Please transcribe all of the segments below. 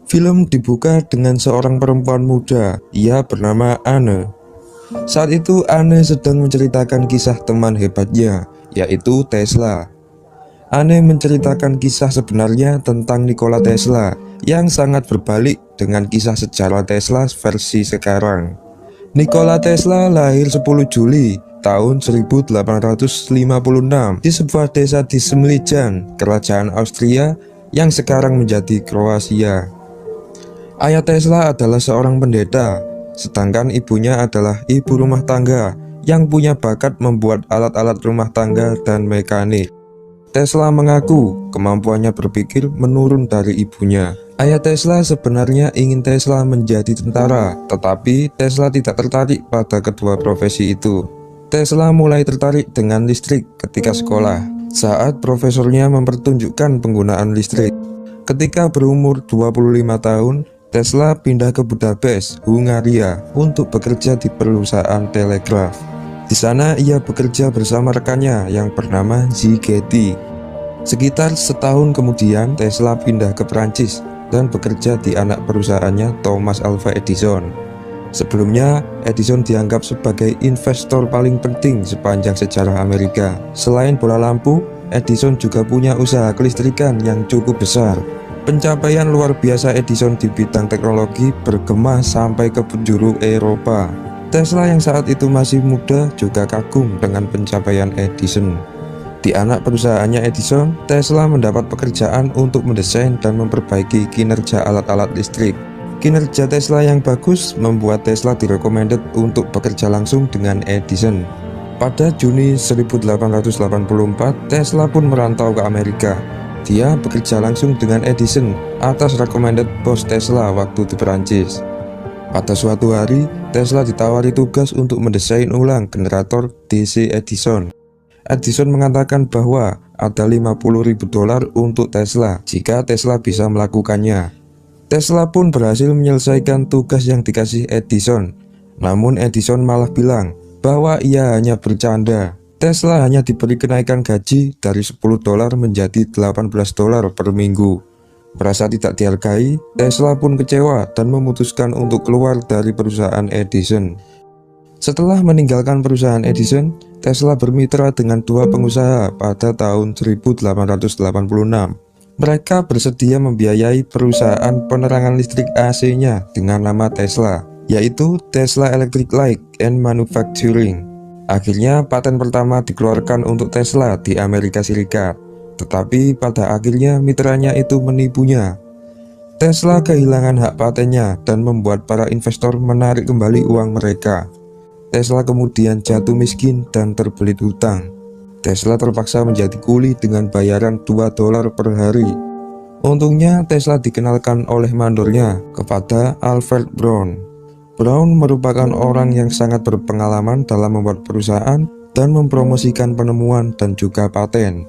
Film dibuka dengan seorang perempuan muda, ia bernama Anne. Saat itu Anne sedang menceritakan kisah teman hebatnya, yaitu Tesla. Anne menceritakan kisah sebenarnya tentang Nikola Tesla yang sangat berbalik dengan kisah sejarah Tesla versi sekarang. Nikola Tesla lahir 10 Juli tahun 1856 di sebuah desa di Semlijan, Kerajaan Austria yang sekarang menjadi Kroasia. Ayah Tesla adalah seorang pendeta, sedangkan ibunya adalah ibu rumah tangga yang punya bakat membuat alat-alat rumah tangga dan mekanik. Tesla mengaku kemampuannya berpikir menurun dari ibunya. Ayah Tesla sebenarnya ingin Tesla menjadi tentara, tetapi Tesla tidak tertarik pada kedua profesi itu. Tesla mulai tertarik dengan listrik ketika sekolah, saat profesornya mempertunjukkan penggunaan listrik. Ketika berumur 25 tahun, Tesla pindah ke Budapest, Hungaria untuk bekerja di perusahaan telegraf. Di sana ia bekerja bersama rekannya yang bernama Szigety. Sekitar setahun kemudian Tesla pindah ke Prancis dan bekerja di anak perusahaannya Thomas Alva Edison. Sebelumnya, Edison dianggap sebagai investor paling penting sepanjang sejarah Amerika. Selain bola lampu, Edison juga punya usaha kelistrikan yang cukup besar. Pencapaian luar biasa Edison di bidang teknologi bergema sampai ke penjuru Eropa. Tesla yang saat itu masih muda juga kagum dengan pencapaian Edison. Di anak perusahaannya Edison, Tesla mendapat pekerjaan untuk mendesain dan memperbaiki kinerja alat-alat listrik. Kinerja Tesla yang bagus membuat Tesla direkomended untuk bekerja langsung dengan Edison. Pada Juni 1884, Tesla pun merantau ke Amerika. Dia bekerja langsung dengan Edison atas recommended bos Tesla waktu di Perancis. Pada suatu hari, Tesla ditawari tugas untuk mendesain ulang generator DC Edison. Edison mengatakan bahwa ada $50.000 untuk Tesla jika Tesla bisa melakukannya. Tesla pun berhasil menyelesaikan tugas yang dikasih Edison. Namun Edison malah bilang bahwa ia hanya bercanda. Tesla hanya diberi kenaikan gaji dari $10 menjadi $18 per minggu. Merasa tidak dihargai, Tesla pun kecewa dan memutuskan untuk keluar dari perusahaan Edison. Setelah meninggalkan perusahaan Edison, Tesla bermitra dengan dua pengusaha pada tahun 1886. Mereka bersedia membiayai perusahaan penerangan listrik AC-nya dengan nama Tesla, yaitu Tesla Electric Light and Manufacturing. Akhirnya paten pertama dikeluarkan untuk Tesla di Amerika Serikat. Tetapi pada akhirnya mitranya itu menipunya. Tesla kehilangan hak patennya dan membuat para investor menarik kembali uang mereka. Tesla kemudian jatuh miskin dan terbelit hutang. Tesla terpaksa menjadi kuli dengan bayaran $2 per hari. Untungnya Tesla dikenalkan oleh mandornya kepada Alfred Brown. Brown merupakan orang yang sangat berpengalaman dalam membuat perusahaan dan mempromosikan penemuan dan juga paten.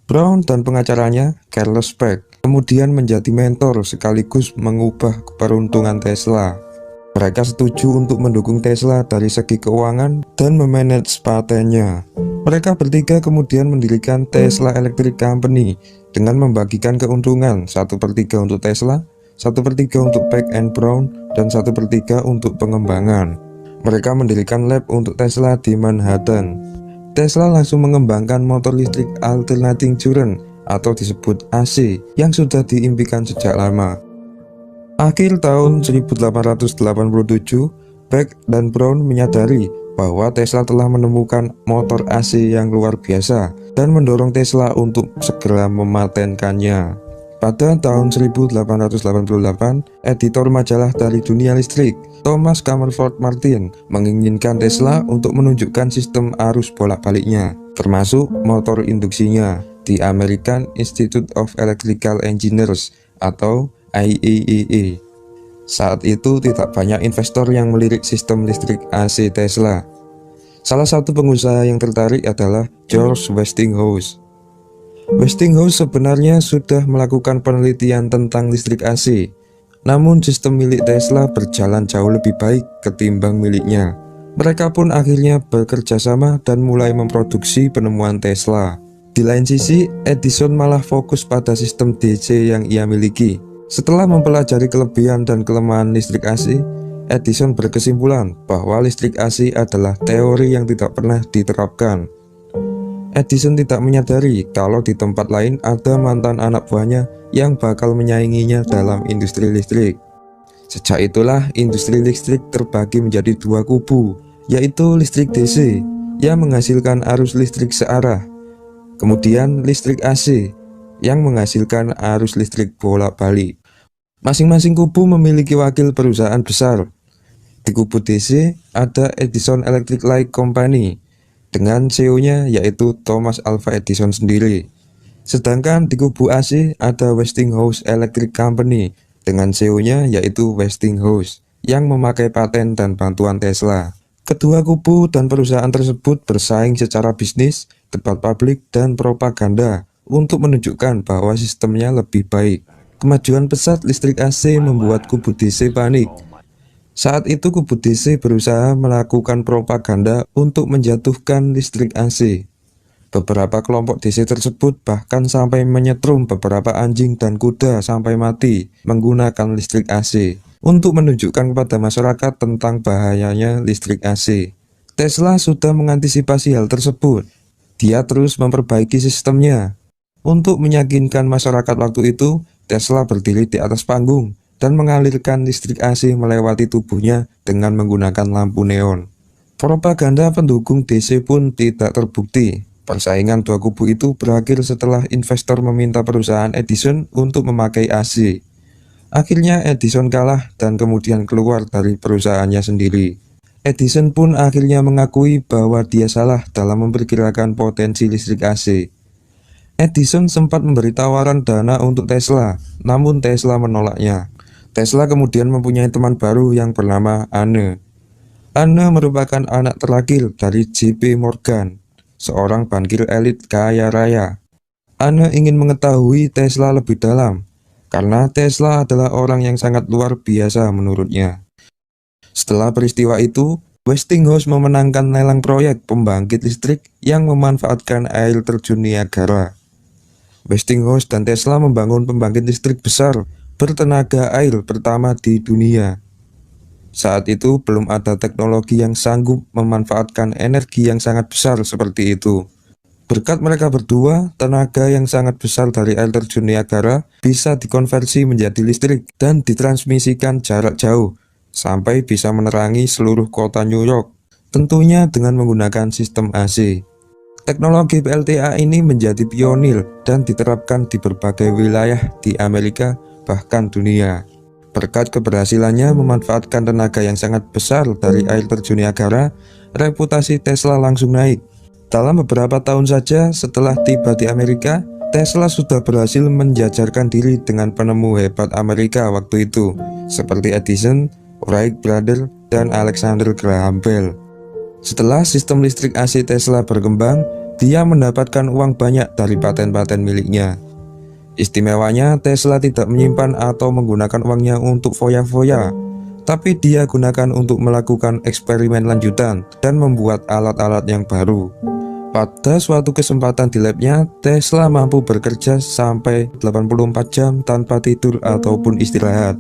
Brown dan pengacaranya, Carlos Beck, kemudian menjadi mentor sekaligus mengubah peruntungan Tesla. Mereka setuju untuk mendukung Tesla dari segi keuangan dan memanage patennya. Mereka bertiga kemudian mendirikan Tesla Electric Company dengan membagikan keuntungan 1/3 untuk Tesla, 1/3 untuk Beck and Brown, dan 1/3 untuk pengembangan. Mereka mendirikan lab untuk Tesla di Manhattan. Tesla langsung mengembangkan motor listrik alternating current atau disebut AC yang sudah diimpikan sejak lama. Akhir tahun 1887, Beck dan Brown menyadari bahwa Tesla telah menemukan motor AC yang luar biasa dan mendorong Tesla untuk segera mematenkannya. Pada tahun 1888, editor majalah dari dunia listrik, Thomas Comerford Martin, menginginkan Tesla untuk menunjukkan sistem arus bolak-baliknya, termasuk motor induksinya, di American Institute of Electrical Engineers atau IEEE. Saat itu tidak banyak investor yang melirik sistem listrik AC Tesla. Salah satu pengusaha yang tertarik adalah George Westinghouse. Westinghouse sebenarnya sudah melakukan penelitian tentang listrik AC, namun sistem milik Tesla berjalan jauh lebih baik ketimbang miliknya. Mereka pun akhirnya bekerja sama dan mulai memproduksi penemuan Tesla. Di lain sisi, Edison malah fokus pada sistem DC yang ia miliki. Setelah mempelajari kelebihan dan kelemahan listrik AC, Edison berkesimpulan bahwa listrik AC adalah teori yang tidak pernah diterapkan. Edison tidak menyadari kalau di tempat lain ada mantan anak buahnya yang bakal menyainginya dalam industri listrik. Sejak itulah industri listrik terbagi menjadi dua kubu, yaitu listrik DC yang menghasilkan arus listrik searah, kemudian listrik AC yang menghasilkan arus listrik bolak-balik. Masing-masing kubu memiliki wakil perusahaan besar. Di kubu DC ada Edison Electric Light Company dengan CEO-nya yaitu Thomas Alva Edison sendiri. Sedangkan di kubu AC ada Westinghouse Electric Company dengan CEO-nya yaitu Westinghouse yang memakai paten dan bantuan Tesla. Kedua kubu dan perusahaan tersebut bersaing secara bisnis, debat publik, dan propaganda untuk menunjukkan bahwa sistemnya lebih baik. Kemajuan pesat listrik AC membuat kubu DC panik. Saat itu kubu DC berusaha melakukan propaganda untuk menjatuhkan listrik AC. Beberapa kelompok DC tersebut bahkan sampai menyetrum beberapa anjing dan kuda sampai mati menggunakan listrik AC untuk menunjukkan kepada masyarakat tentang bahayanya listrik AC. Tesla sudah mengantisipasi hal tersebut. Dia terus memperbaiki sistemnya. Untuk meyakinkan masyarakat waktu itu, Tesla berdiri di atas panggung dan mengalirkan listrik AC melewati tubuhnya dengan menggunakan lampu neon. Propaganda pendukung DC pun tidak terbukti. Persaingan dua kubu itu berakhir setelah investor meminta perusahaan Edison untuk memakai AC. Akhirnya Edison kalah dan kemudian keluar dari perusahaannya sendiri. Edison pun akhirnya mengakui bahwa dia salah dalam memperkirakan potensi listrik AC. Edison sempat memberi tawaran dana untuk Tesla, namun Tesla menolaknya. Tesla kemudian mempunyai teman baru yang bernama Anne. Anne merupakan anak terakhir dari J.P. Morgan, seorang bankir elit kaya raya. Anne ingin mengetahui Tesla lebih dalam, karena Tesla adalah orang yang sangat luar biasa menurutnya. Setelah peristiwa itu, Westinghouse memenangkan lelang proyek pembangkit listrik yang memanfaatkan air terjun Niagara. Westinghouse dan Tesla membangun pembangkit listrik besar bertenaga air pertama di dunia. Saat itu belum ada teknologi yang sanggup memanfaatkan energi yang sangat besar seperti itu. Berkat mereka berdua, tenaga yang sangat besar dari air terjun Niagara bisa dikonversi menjadi listrik dan ditransmisikan jarak jauh sampai bisa menerangi seluruh kota New York, tentunya dengan menggunakan sistem AC. Teknologi PLTA ini menjadi pionir dan diterapkan di berbagai wilayah di Amerika bahkan dunia. Berkat keberhasilannya memanfaatkan tenaga yang sangat besar dari air terjun Niagara, reputasi Tesla langsung naik. Dalam beberapa tahun saja setelah tiba di Amerika, Tesla sudah berhasil menjajarkan diri dengan penemu hebat Amerika waktu itu, seperti Edison, Wright Brother, dan Alexander Graham Bell. Setelah sistem listrik AC Tesla berkembang, dia mendapatkan uang banyak dari paten-paten miliknya. Istimewanya, Tesla tidak menyimpan atau menggunakan uangnya untuk foya-foya, tapi dia gunakan untuk melakukan eksperimen lanjutan dan membuat alat-alat yang baru. Pada suatu kesempatan di labnya, Tesla mampu bekerja sampai 84 jam tanpa tidur ataupun istirahat.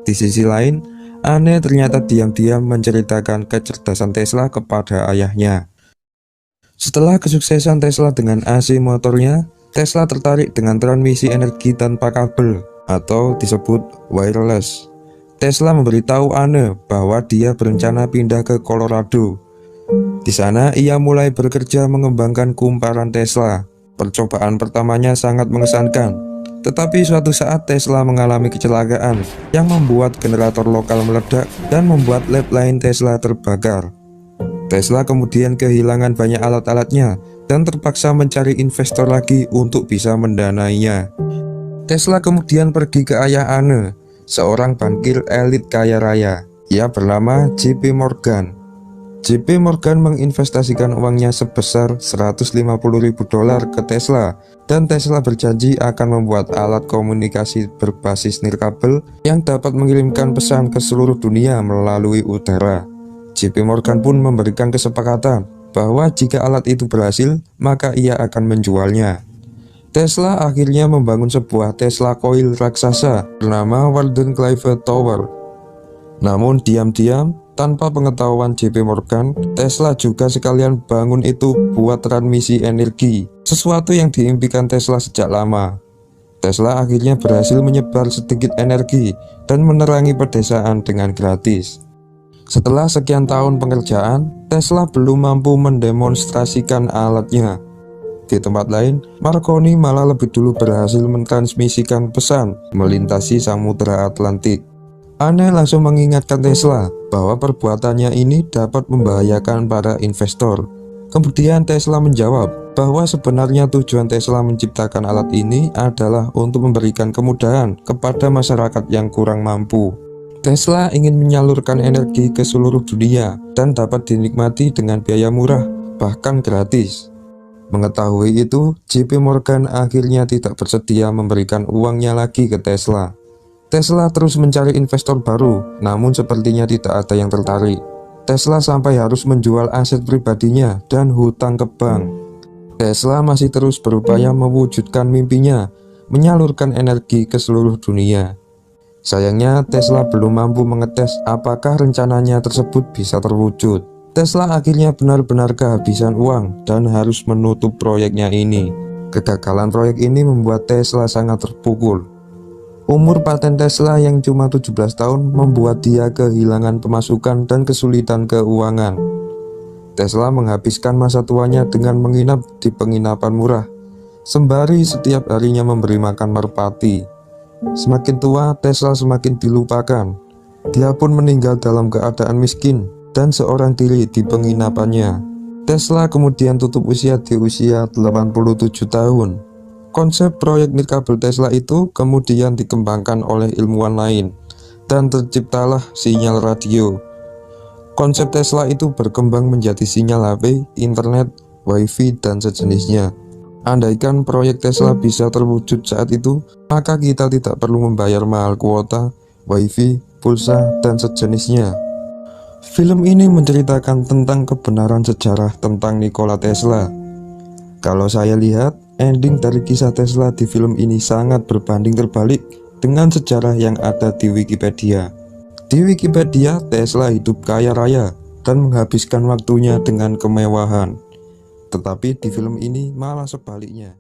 Di sisi lain, Anne ternyata diam-diam menceritakan kecerdasan Tesla kepada ayahnya. Setelah kesuksesan Tesla dengan AC motornya, Tesla tertarik dengan transmisi energi tanpa kabel atau disebut wireless. Tesla memberitahu Anne bahwa dia berencana pindah ke Colorado. Di sana ia mulai bekerja mengembangkan kumparan Tesla. Percobaan pertamanya sangat mengesankan, tetapi suatu saat Tesla mengalami kecelakaan yang membuat generator lokal meledak dan membuat lab lain Tesla terbakar. Tesla kemudian kehilangan banyak alat-alatnya dan terpaksa mencari investor lagi untuk bisa mendanainya. Tesla kemudian pergi ke ayah Anne, seorang bankir elit kaya raya. Ia bernama J.P. Morgan. J.P. Morgan menginvestasikan uangnya sebesar $150.000 ke Tesla, dan Tesla berjanji akan membuat alat komunikasi berbasis nirkabel yang dapat mengirimkan pesan ke seluruh dunia melalui udara. J.P. Morgan pun memberikan kesepakatan bahwa jika alat itu berhasil, maka ia akan menjualnya. Tesla akhirnya membangun sebuah Tesla Coil raksasa bernama Waldenclyffe Tower. Namun diam-diam, tanpa pengetahuan JP Morgan, Tesla juga sekalian bangun itu buat transmisi energi, sesuatu yang diimpikan Tesla sejak lama. Tesla akhirnya berhasil menyebar sedikit energi dan menerangi pedesaan dengan gratis. Setelah sekian tahun pengerjaan, Tesla belum mampu mendemonstrasikan alatnya. Di tempat lain, Marconi malah lebih dulu berhasil mentransmisikan pesan melintasi Samudra Atlantik. Anne langsung mengingatkan Tesla bahwa perbuatannya ini dapat membahayakan para investor. Kemudian Tesla menjawab bahwa sebenarnya tujuan Tesla menciptakan alat ini adalah untuk memberikan kemudahan kepada masyarakat yang kurang mampu. Tesla ingin menyalurkan energi ke seluruh dunia dan dapat dinikmati dengan biaya murah, bahkan gratis. Mengetahui itu, JP Morgan akhirnya tidak bersedia memberikan uangnya lagi ke Tesla. Tesla terus mencari investor baru, namun sepertinya tidak ada yang tertarik. Tesla sampai harus menjual aset pribadinya dan hutang ke bank. Tesla masih terus berupaya mewujudkan mimpinya, menyalurkan energi ke seluruh dunia. Sayangnya, Tesla belum mampu mengetes apakah rencananya tersebut bisa terwujud. Tesla akhirnya benar-benar kehabisan uang dan harus menutup proyeknya ini. Kegagalan proyek ini membuat Tesla sangat terpukul. Umur paten Tesla yang cuma 17 tahun membuat dia kehilangan pemasukan dan kesulitan keuangan. Tesla menghabiskan masa tuanya dengan menginap di penginapan murah, sembari setiap harinya memberi makan merpati. Semakin tua, Tesla semakin dilupakan. Dia pun meninggal dalam keadaan miskin dan seorang diri di penginapannya. Tesla kemudian tutup usia di usia 87 tahun. Konsep proyek nirkabel Tesla itu kemudian dikembangkan oleh ilmuwan lain dan terciptalah sinyal radio. Konsep Tesla itu berkembang menjadi sinyal HP, internet, wifi, dan sejenisnya. Andaikan proyek Tesla bisa terwujud saat itu, maka kita tidak perlu membayar mahal kuota, wifi, pulsa, dan sejenisnya. Film ini menceritakan tentang kebenaran sejarah tentang Nikola Tesla. Kalau saya lihat, ending dari kisah Tesla di film ini sangat berbanding terbalik dengan sejarah yang ada di Wikipedia. Di Wikipedia, Tesla hidup kaya raya dan menghabiskan waktunya dengan kemewahan. Tetapi di film ini malah sebaliknya.